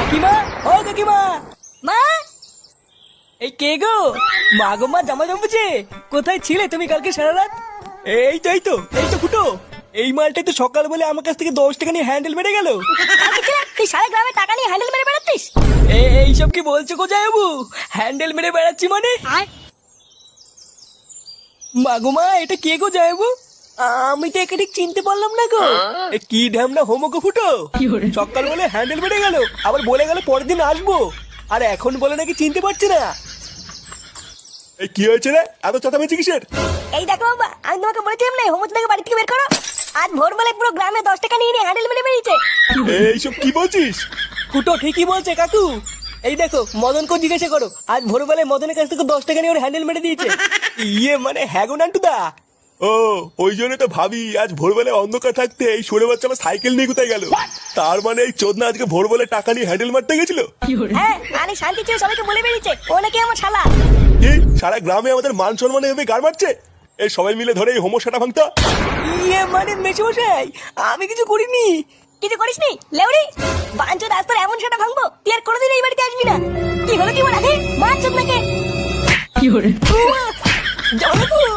কাকিমা, ও কাকিমা, মা এই কে গো? মা গো মা, জামা জমেছে। কোথায় ছিলে তুমি কালকে সারা রাত? এই তো ফুটো। এই মালটাই তো সকাল বলে আমার কাছ থেকে 10 টাকা নিয়ে হ্যান্ডেল মেরে গেল। কালকে ছিল তুই সারা গ্রামে টাকা নিয়ে হ্যান্ডেল মেরে বেড়াচ্ছিস? এইসব কি বলছো গো জামাইবাবু? হ্যান্ডেল মেরে বেড়াচ্ছি মানে? মা গো মা, এটা কে গো জামাইবাবু? আমি তো একে ঠিক চিনতে পারলাম না গো। এ কি ঢ্যামনা হোমো গো ফুটো। সকাল বলে হ্যান্ডেল মেরে গেল, আবার বলে গেল পরের দিন আসবো, আর এখন বলে নাকি চিনতে পারছি না। এই কি হয়েছে রে, এত চেঁচামেচি কিসের? এই দেখো বাবা, আমি তোমাকে বলেছিলাম না হোমচ থেকে বাড়ি থেকে বের করো। আজ ভোরবেলায় পুরো গ্রামে 10 টাকা নিয়ে হ্যান্ডেল মেরে বেরিয়েছে। এইসব কি বলছিস? ফুটো ঠিকই বলছে কাকু। এই দেখো, মদনকে জিজ্ঞাসা করো, আজ ভোরবেলায় মদনের কাছ থেকে 10 টাকা নিয়ে ওর হ্যান্ডেল মেরে দিয়েছে। ইয়ে মানে হ্যাঁ গো নান্টুদা। ও, ওই জন্য তো ভাবি আজ ভোরবেলায় অন্ধকার থাকতে এই সরে বাচ্চা আমার সাইকেল নিয়ে কোথায় গেল। তার মানে এই চোদনা আজকে ভোরবেলায় টাকা নিয়ে হ্যান্ডেল মারতে গেছিল। হ্যাঁ, আরে শান্তি ছিল সবাইকে বলে বেরিয়েছে ও নাকি আমার শালা। কি সারা গ্রামে আমাদের মান সম্মান এভাবে গাড় মারছে? এই সবাই মিলে ধরে এই হোমোসাটা ভাঙতা। ইয়ে মানে মেশমশাই, আমি কিছু করিনি। কিছু করিসনি লেউড়ি? বাঞ্চো দাস তোর এমন সেটা ভাঙবো তুই আর কোনোদিন এই বাড়িতে আসবি না। কি হলো কি বলা বাঞ্চো নাকি? জামাইবাবু,